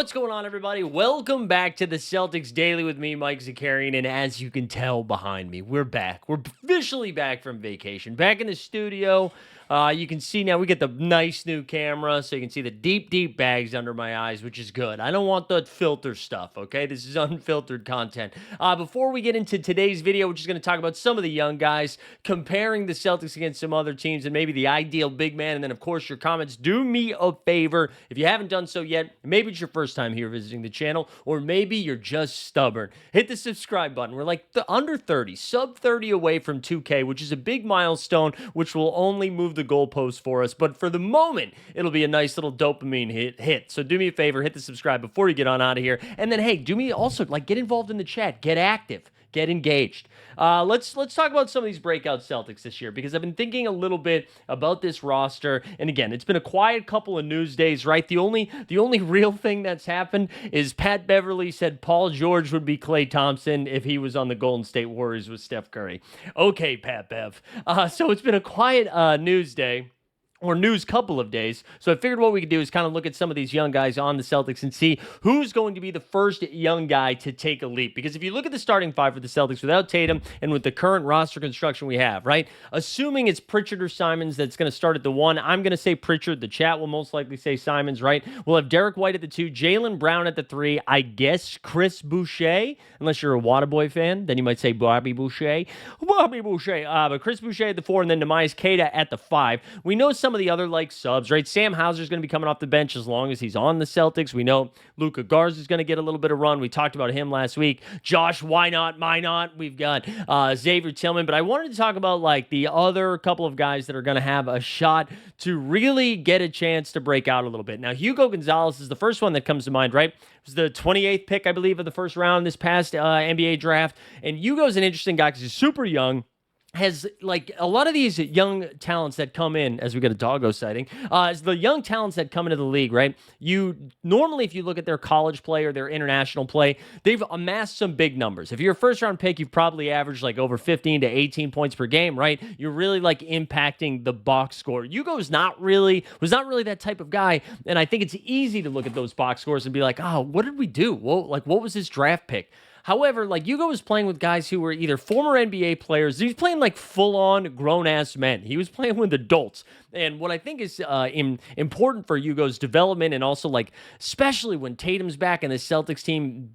What's going on, everybody? Welcome back to the Celtics Daily with me, Mike Zakarian. And as you can tell behind me, we're back. We're officially back from vacation, back in the studio. You can see now we get the nice new camera, so you can see the deep bags under my eyes, which is good. I don't want the filter stuff, okay? This is unfiltered content. Before we get into today's video, we're just going to talk about some of the young guys, comparing the Celtics against some other teams, and maybe the ideal big man. And then, of course, your comments. Do me a favor. If you haven't done so yet, maybe it's your first time here visiting the channel, or maybe you're just stubborn. Hit the subscribe button. We're like under 30, sub 30 away from 2K, which is a big milestone, which will only move the goalpost for us. But for the moment, it'll be a nice little dopamine hit. So do me a favor, hit the subscribe before you get on out of here. And then, hey, do me also, get involved in the chat. Get active. Get engaged. Let's talk about some of these breakout Celtics this year, because I've been thinking a little bit about this roster. And again, it's been a quiet couple of news days, right? The only real thing that's happened is Pat Beverly said Paul George would be Klay Thompson if he was on the Golden State Warriors with Steph Curry. Okay, Pat Bev. So it's been a quiet news day, or news couple of days. So I figured what we could do is kind of look at some of these young guys on the Celtics and see who's going to be the first young guy to take a leap. Because if you look at the starting five for the Celtics without Tatum and with the current roster construction we have, right? Assuming it's Pritchard or Simons that's going to start at the one, I'm going to say Pritchard. The chat will most likely say Simons, right? We'll have Derek White at the two, Jaylen Brown at the three, I guess Chris Boucher, unless you're a Waterboy fan, then you might say Bobby Boucher. But Chris Boucher at the four, and then Neemias Queta at the five. We know some of the other subs, right? Sam Hauser's going to be coming off the bench as long as he's on the Celtics. We know Luka Garza's going to get a little bit of run. We talked about him last week. Josh, why not? We've got Xavier Tillman, but I wanted to talk about the other couple of guys that are going to have a shot to really get a chance to break out a little bit. Now, Hugo Gonzalez is the first one that comes to mind, right? It was the 28th pick, I believe, of the first round this past NBA draft. And Hugo's an interesting guy because he's super young. Has a lot of these young talents that come in, as we get a doggo sighting, as the young talents that come into the league, right? You normally, if you look at their college play or their international play, they've amassed some big numbers. If you're a first round pick, you've probably averaged over 15 to 18 points per game, right? You're really impacting the box score. Hugo was not really that type of guy, and I think it's easy to look at those box scores and be like, oh, what did we do? Well, what was his draft pick? However, Hugo was playing with guys who were either former NBA players. He was playing full-on grown-ass men. He was playing with adults. And what I think is important for Hugo's development, and also especially when Tatum's back and the Celtics team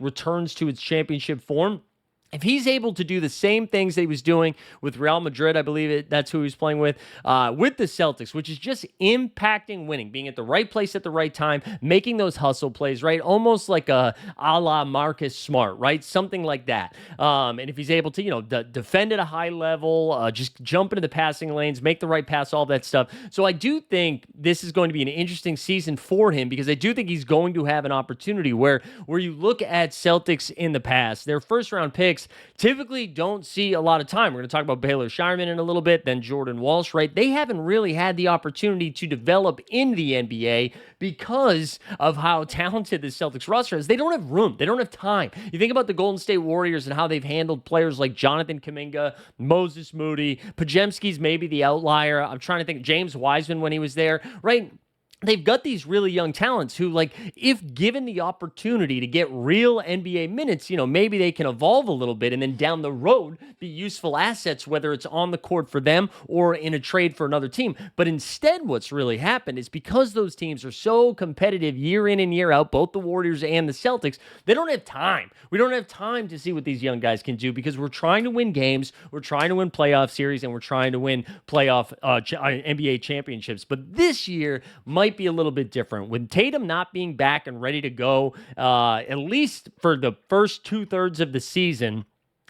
returns to its championship form, if he's able to do the same things that he was doing with Real Madrid, I believe that's who he was playing with the Celtics, which is just impacting winning, being at the right place at the right time, making those hustle plays, right? Almost like a la Marcus Smart, right? Something like that. And if he's able to, defend at a high level, just jump into the passing lanes, make the right pass, all that stuff. So I do think this is going to be an interesting season for him, because I do think he's going to have an opportunity where you look at Celtics in the past, their first round picks typically don't see a lot of time. We're going to talk about Baylor Shireman in a little bit, then Jordan Walsh, right? They haven't really had the opportunity to develop in the NBA because of how talented the Celtics roster is. They don't have room. They don't have time. You think about the Golden State Warriors and how they've handled players like Jonathan Kuminga, Moses Moody, Pajemski's maybe the outlier. I'm trying to think. James Wiseman when he was there, right? They've got these really young talents who, if given the opportunity to get real NBA minutes, maybe they can evolve a little bit and then down the road be useful assets, whether it's on the court for them or in a trade for another team. But instead, what's really happened is because those teams are so competitive year in and year out, both the Warriors and the Celtics, they don't have time. We don't have time to see what these young guys can do, because we're trying to win games, we're trying to win playoff series, and we're trying to win playoff NBA championships. But this year might be a little bit different. With Tatum not being back and ready to go, at least for the first 2/3 of the season,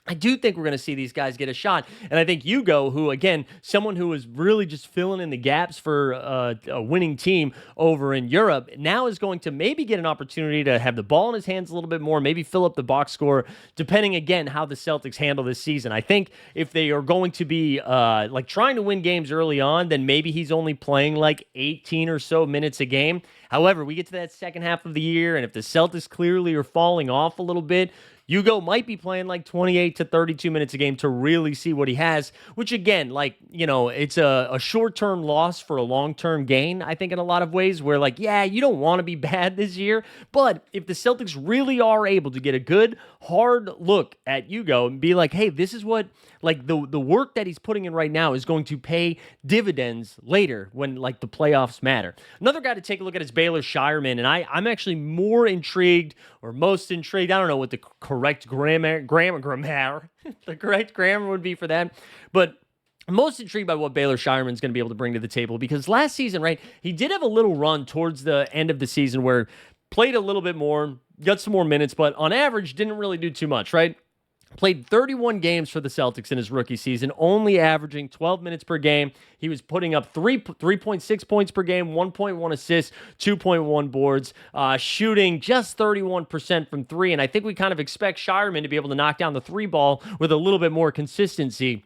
I do think we're going to see these guys get a shot. And I think Hugo, who, again, someone who was really just filling in the gaps for a winning team over in Europe, now is going to maybe get an opportunity to have the ball in his hands a little bit more, maybe fill up the box score, depending, again, how the Celtics handle this season. I think if they are going to be trying to win games early on, then maybe he's only playing 18 or so minutes a game. However, we get to that second half of the year, and if the Celtics clearly are falling off a little bit, Hugo might be playing like 28 to 32 minutes a game to really see what he has, which again, like, it's a short-term loss for a long-term gain, I think, in a lot of ways, where like, yeah, you don't want to be bad this year, but if the Celtics really are able to get a good, hard look at Hugo and be like, hey, this is what, like, the work that he's putting in right now is going to pay dividends later when, like, the playoffs matter. Another guy to take a look at is Baylor Shireman, and I'm actually more intrigued, or most intrigued, I don't know what the correct grammar the correct grammar would be for that, but I'm most intrigued by what Baylor Shireman's going to be able to bring to the table, because last season, right, he did have a little run towards the end of the season where played a little bit more, got some more minutes, but on average didn't really do too much, right? Played 31 games for the Celtics in his rookie season, only averaging 12 minutes per game. He was putting up 3.6 points per game, 1.1 assists, 2.1 boards, shooting just 31% from three. And I think we kind of expect Shireman to be able to knock down the three ball with a little bit more consistency.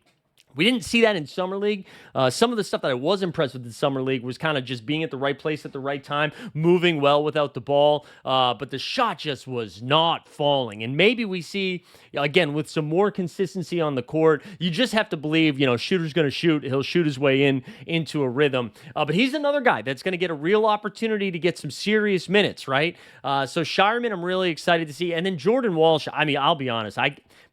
We didn't see that in Summer League. Some of the stuff that I was impressed with in Summer League was kind of just being at the right place at the right time, moving well without the ball, but the shot just was not falling. And maybe we see, again, with some more consistency on the court, you just have to believe, shooter's going to shoot. He'll shoot his way into a rhythm. But he's another guy that's going to get a real opportunity to get some serious minutes, right? So Shireman, I'm really excited to see. And then Jordan Walsh, I mean, I'll be honest,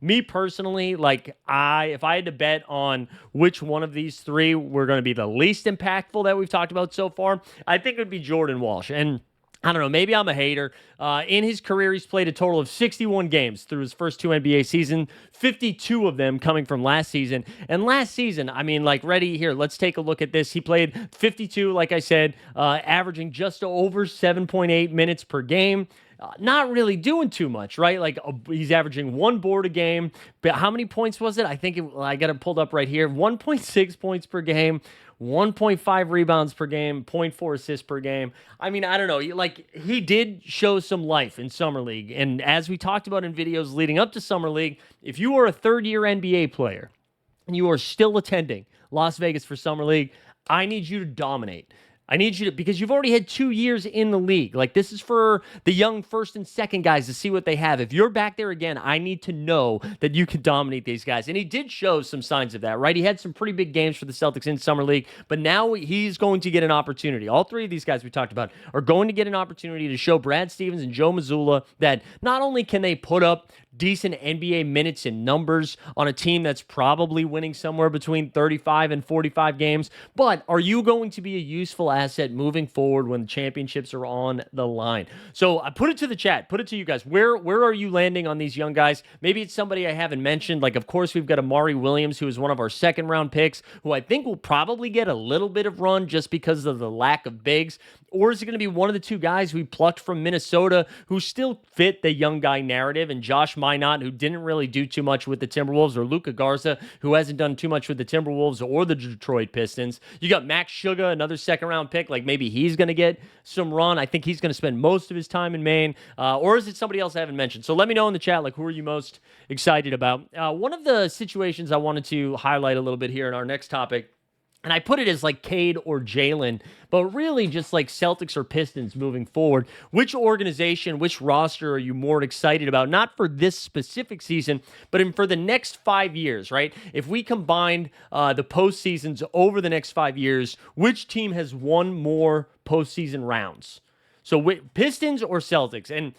me personally, like, if I had to bet on which one of these three were going to be the least impactful that we've talked about so far, I think it would be Jordan Walsh. And I don't know, maybe I'm a hater. In his career, he's played a total of 61 games through his first two NBA seasons, 52 of them coming from last season. And last season, I mean, like, ready here, let's take a look at this. He played 52, like I said, averaging just over 7.8 minutes per game. Not really doing too much, right? Like, he's averaging one board a game. But how many points was it? I think I got it pulled up right here. 1.6 points per game, 1.5 rebounds per game, 0.4 assists per game. I mean, I don't know. Like, he did show some life in Summer League. And as we talked about in videos leading up to Summer League, if you are a third-year NBA player and you are still attending Las Vegas for Summer League, I need you to dominate. I need you to, because you've already had 2 years in the league. Like, this is for the young first and second guys to see what they have. If you're back there again, I need to know that you can dominate these guys. And he did show some signs of that, right? He had some pretty big games for the Celtics in Summer League, but now he's going to get an opportunity. All three of these guys we talked about are going to get an opportunity to show Brad Stevens and Joe Mazzulla that not only can they put up decent NBA minutes and numbers on a team that's probably winning somewhere between 35 and 45 games, but are you going to be a useful asset moving forward when the championships are on the line? So I put it to the chat, put it to you guys. Where are you landing on these young guys? Maybe it's somebody I haven't mentioned. Like, of course, we've got Amari Williams, who is one of our second-round picks, who I think will probably get a little bit of run just because of the lack of bigs. Or is it going to be one of the two guys we plucked from Minnesota who still fit the young guy narrative, and Josh Minot, who didn't really do too much with the Timberwolves, or Luka Garza, who hasn't done too much with the Timberwolves or the Detroit Pistons? You got Max Sugar, another second-round pick. Like, maybe he's going to get some run. I think he's going to spend most of his time in Maine. Or is it somebody else I haven't mentioned? So let me know in the chat, like, who are you most excited about? One of the situations I wanted to highlight a little bit here in our next topic, and I put it as like Cade or Jalen, but really just like Celtics or Pistons moving forward. Which organization, which roster are you more excited about? Not for this specific season, but for the next 5 years, right? If we combined the postseasons over the next 5 years, which team has won more postseason rounds? So Pistons or Celtics? And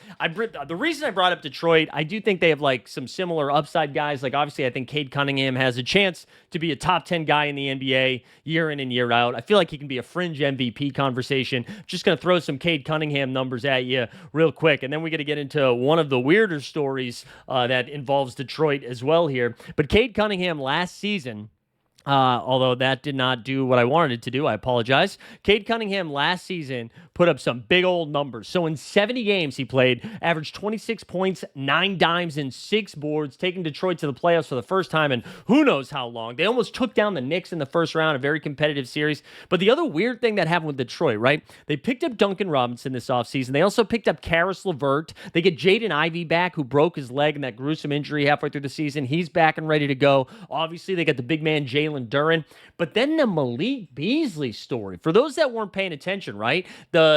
the reason I brought up Detroit, I do think they have like some similar upside guys. Like, obviously, I think Cade Cunningham has a chance to be a top 10 guy in the NBA year in and year out. I feel like he can be a fringe MVP conversation. Just going to throw some Cade Cunningham numbers at you real quick. And then we got to get into one of the weirder stories that involves Detroit as well here. But Cade Cunningham last season, although that did not do what I wanted it to do, I apologize. Cade Cunningham last season put up some big old numbers. So in 70 games he played, averaged 26 points, 9 dimes, and 6 boards, taking Detroit to the playoffs for the first time in who knows how long. They almost took down the Knicks in the first round, a very competitive series. But the other weird thing that happened with Detroit, right? They picked up Duncan Robinson this offseason. They also picked up Karis LeVert. They get Jaden Ivey back, who broke his leg in that gruesome injury halfway through the season. He's back and ready to go. Obviously, they got the big man Jalen Duren. But then the Malik Beasley story. For those that weren't paying attention, right? The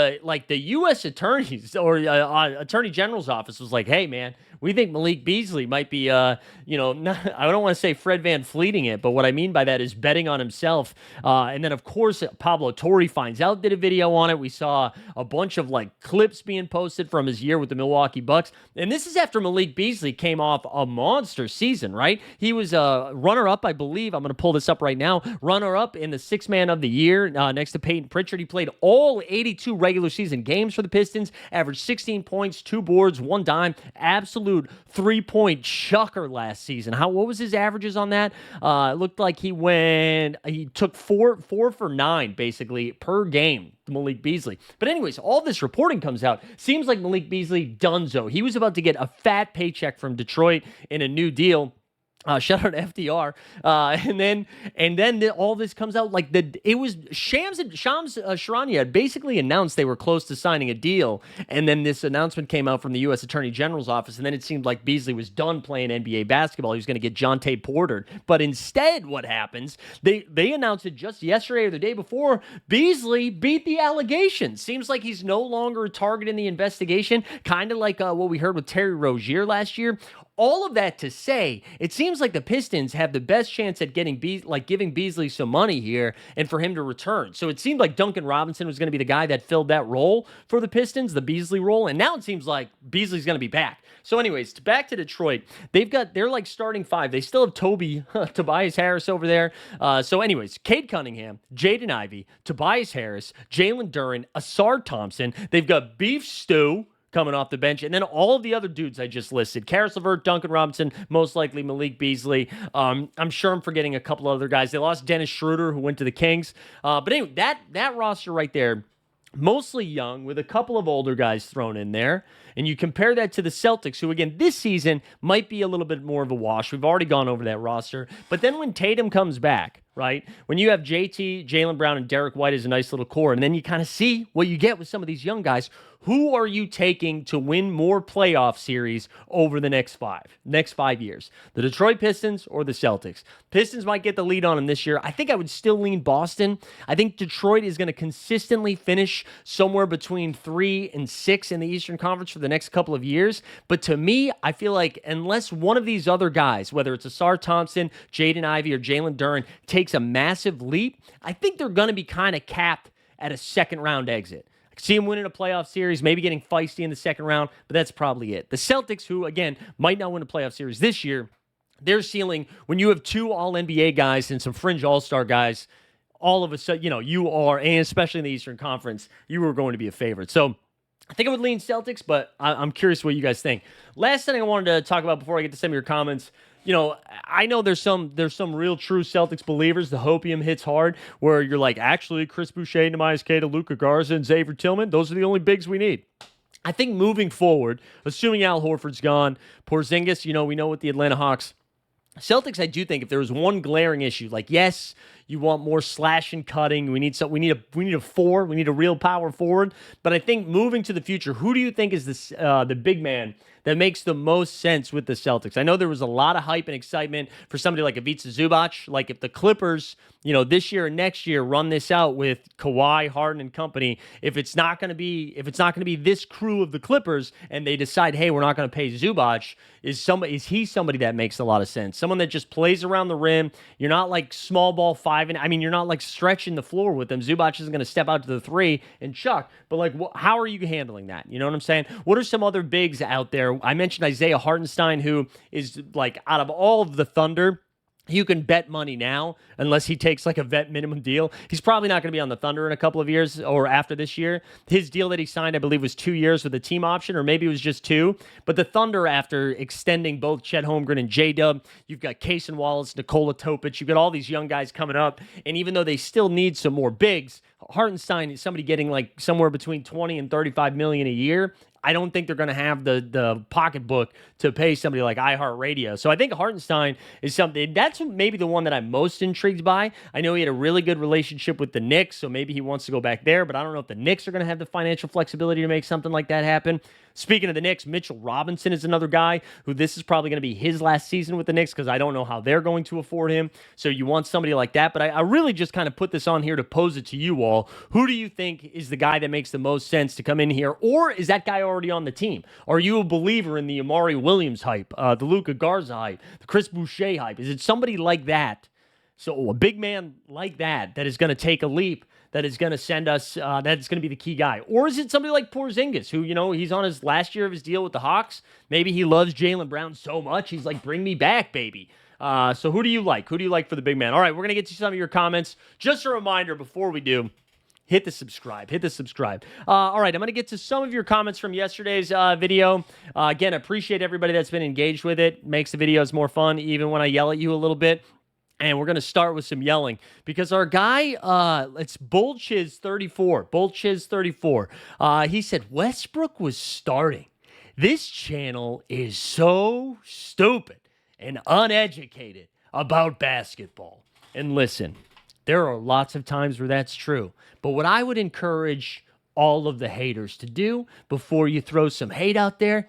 U.S. attorneys or Attorney General's office was like, hey, man, We think Malik Beasley might be, not, I don't want to say Fred Van Fleeting it, but what I mean by that is betting on himself. And then, of course, Pablo Torre finds out, did a video on it. We saw a bunch of like clips being posted from his year with the Milwaukee Bucks. And this is after Malik Beasley came off a monster season, right? He was a runner-up, I believe. I'm going to pull this up right now. Runner-up in the Sixth Man of the Year next to Peyton Pritchard. He played all 82 regular season games for the Pistons, averaged 16 points, 2 boards, 1 dime. Absolute three-point chucker last season. What was his averages on that? It looked like he took four for 9 basically per game. Malik Beasley. But anyways, all this reporting comes out. Seems like Malik Beasley donezo. He was about to get a fat paycheck from Detroit in a new deal. Shout out to FDR. And then all this comes out like it was Shams Charania had basically announced they were close to signing a deal. And then this announcement came out from the U.S. Attorney General's office. And then it seemed like Beasley was done playing NBA basketball. He was going to get Jonte Portered. But instead, what happens? They announced it just yesterday or the day before. Beasley beat the allegations. Seems like he's no longer a target in the investigation. Kind of like what we heard with Terry Rozier last year. All of that to say, it seems like the Pistons have the best chance at giving Beasley some money here and for him to return. So it seemed like Duncan Robinson was going to be the guy that filled that role for the Pistons, the Beasley role, and now it seems like Beasley's going to be back. So anyways, back to Detroit. They're like starting 5. They still have Tobias Harris over there. So anyways, Cade Cunningham, Jaden Ivey, Tobias Harris, Jalen Duren, Asar Thompson. They've got Beef Stew coming off the bench, and then all of the other dudes I just listed: Karis LeVert, Duncan Robinson, most likely Malik Beasley. I'm sure I'm forgetting a couple other guys. They lost Dennis Schroeder, who went to the Kings. But anyway, that roster right there, mostly young, with a couple of older guys thrown in there. And you compare that to the Celtics, who, again, this season might be a little bit more of a wash. We've already gone over that roster. But then when Tatum comes back, right, when you have JT, Jaylen Brown, and Derek White as a nice little core, and then you kind of see what you get with some of these young guys, who are you taking to win more playoff series over the next 5 years? The Detroit Pistons or the Celtics? Pistons might get the lead on them this year. I think I would still lean Boston. I think Detroit is going to consistently finish somewhere between 3 and 6 in the Eastern Conference for the next couple of years. But to me, I feel like unless one of these other guys, whether it's Asar Thompson, Jaden Ivey, or Jalen Duren, takes a massive leap, I think they're going to be kind of capped at a second-round exit. I see him winning a playoff series, maybe getting feisty in the second round, but that's probably it. The Celtics, who, again, might not win a playoff series this year, their ceiling, when you have 2 All-NBA guys and some fringe All-Star guys, all of a sudden, you are, and especially in the Eastern Conference, you are going to be a favorite. So I think I would lean Celtics, but I'm curious what you guys think. Last thing I wanted to talk about before I get to some of your comments, I know there's some real true Celtics believers. The hopium hits hard, where you're like, actually, Chris Boucher, Nehemiah Queta, Luka Garza, and Xavier Tillman, those are the only bigs we need. I think moving forward, assuming Al Horford's gone, Porzingis, we know what the Atlanta Hawks. Celtics, I do think if there was one glaring issue, like, yes, you want more slash and cutting. We need a 4. We need a real power forward. But I think moving to the future, who do you think is the big man that makes the most sense with the Celtics? I know there was a lot of hype and excitement for somebody like Ivica Zubac. Like if the Clippers, this year and next year run this out with Kawhi, Harden, and company, if it's not going to be this crew of the Clippers, and they decide, hey, we're not going to pay Zubac, is he somebody that makes a lot of sense? Someone that just plays around the rim. You're not like small ball 5. You're not like stretching the floor with them. Zubac isn't going to step out to the 3 and chuck. But like, how are you handling that? You know what I'm saying? What are some other bigs out there? I mentioned Isaiah Hartenstein, who is like, out of all of the Thunder, you can bet money now, unless he takes like a vet minimum deal. He's probably not going to be on the Thunder in a couple of years or after this year. His deal that he signed, I believe, was 2 years with a team option, or maybe it was just 2. But the Thunder, after extending both Chet Holmgren and J-Dub, you've got Cason Wallace, Nikola Topic, you've got all these young guys coming up. And even though they still need some more bigs, Hartenstein is somebody getting like somewhere between 20 and 35 million a year. I don't think they're going to have the pocketbook to pay somebody like iHeartRadio. So I think Hartenstein is something, that's maybe the one that I'm most intrigued by. I know he had a really good relationship with the Knicks, so maybe he wants to go back there, but I don't know if the Knicks are going to have the financial flexibility to make something like that happen. Speaking of the Knicks, Mitchell Robinson is another guy who this is probably going to be his last season with the Knicks because I don't know how they're going to afford him. So you want somebody like that. But I really just kind of put this on here to pose it to you all. Who do you think is the guy that makes the most sense to come in here? Or is that guy already on the team? Are you a believer in the Amari Williams hype, the Luka Garza hype, the Chris Boucher hype? Is it somebody like that? So a big man like that is going to take a leap, that is going to send us, that's going to be the key guy? Or is it somebody like Porzingis, who, he's on his last year of his deal with the Hawks? Maybe he loves Jaylen Brown so much, he's like, bring me back, baby. So who do you like? Who do you like for the big man? All right, we're going to get to some of your comments. Just a reminder before we do, hit the subscribe. All right, I'm going to get to some of your comments from yesterday's video. Again, appreciate everybody that's been engaged with it. Makes the videos more fun, even when I yell at you a little bit. And we're going to start with some yelling because our guy, it's Bullchiz34. Bullchiz34. He said, Westbrook was starting. This channel is so stupid and uneducated about basketball. And listen, there are lots of times where that's true. But what I would encourage all of the haters to do before you throw some hate out there,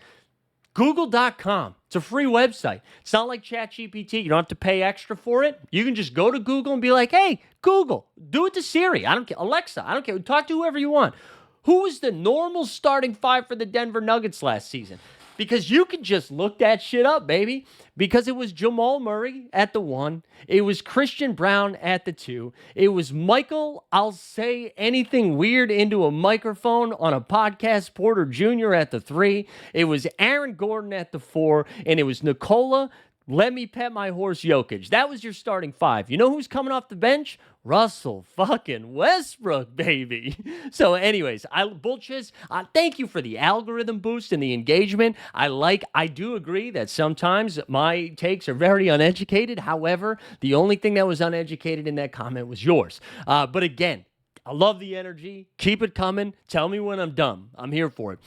Google.com. It's a free website. It's not like ChatGPT. You don't have to pay extra for it. You can just go to Google and be like, hey, Google, do it to Siri. I don't care. Alexa, I don't care. Talk to whoever you want. Who was the normal starting five for the Denver Nuggets last season? Because you can just look that shit up, baby. Because it was Jamal Murray at the 1. It was Christian Brown at the 2. It was Michael, I'll say anything weird into a microphone on a podcast, Porter Jr. at the 3. It was Aaron Gordon at the 4. And it was Nikola, let me pet my horse, Jokic. That was your starting 5. You know who's coming off the bench? Russell fucking Westbrook, baby. So anyways, Bullchiz, thank you for the algorithm boost and the engagement. I do agree that sometimes my takes are very uneducated. However, the only thing that was uneducated in that comment was yours. But again, I love the energy. Keep it coming. Tell me when I'm dumb. I'm here for it.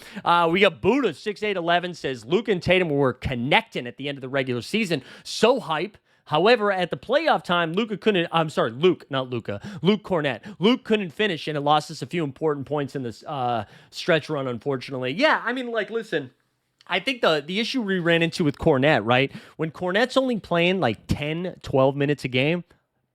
We got Buddha 6811 says Luke and Tatum were connecting at the end of the regular season. So hype. However, at the playoff time, Luke Cornett. Luke couldn't finish, and it lost us a few important points in this stretch run, unfortunately. Yeah, I mean, listen, I think the issue we ran into with Cornett, right? When Cornett's only playing 10, 12 minutes a game,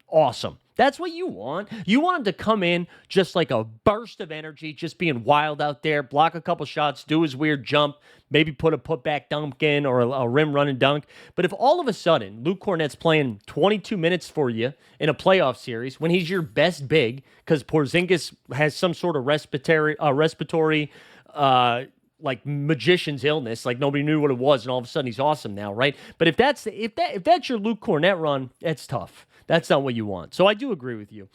awesome. That's what you want. You want him to come in just like a burst of energy, just being wild out there, block a couple shots, do his weird jump, maybe put a putback dunk in or a rim run and dunk. But if all of a sudden Luke Cornett's playing 22 minutes for you in a playoff series when he's your best big because Porzingis has some sort of respiratory magician's illness, like nobody knew what it was, and all of a sudden he's awesome now, right? But if that's your Luke Cornett run, it's tough. That's not what you want. So I do agree with you.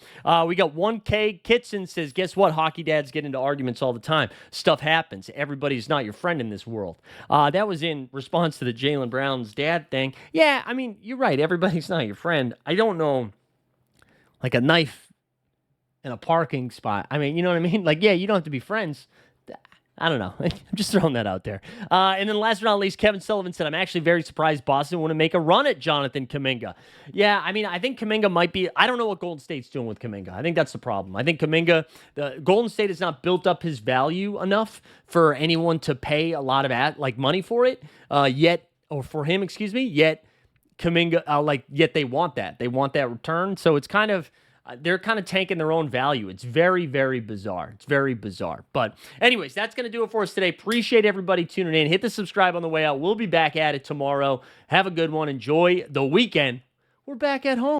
We got 1K. Kitson says, guess what? Hockey dads get into arguments all the time. Stuff happens. Everybody's not your friend in this world. That was in response to the Jaylen Brown's dad thing. Yeah, I mean, you're right. Everybody's not your friend. I don't know, like a knife in a parking spot. I mean, you know what I mean? Yeah, you don't have to be friends. I don't know. I'm just throwing that out there. And then last but not least, Kevin Sullivan said, I'm actually very surprised Boston wouldn't make a run at Jonathan Kuminga. Yeah, I mean, I think Kuminga might be, I don't know what Golden State's doing with Kuminga. I think that's the problem. I think Kuminga, the Golden State has not built up his value enough for anyone to pay a lot of money for it yet Kuminga, yet they want that. They want that return. So it's kind of, they're kind of tanking their own value. It's very, very bizarre. It's very bizarre. But anyways, that's going to do it for us today. Appreciate everybody tuning in. Hit the subscribe on the way out. We'll be back at it tomorrow. Have a good one. Enjoy the weekend. We're back at home.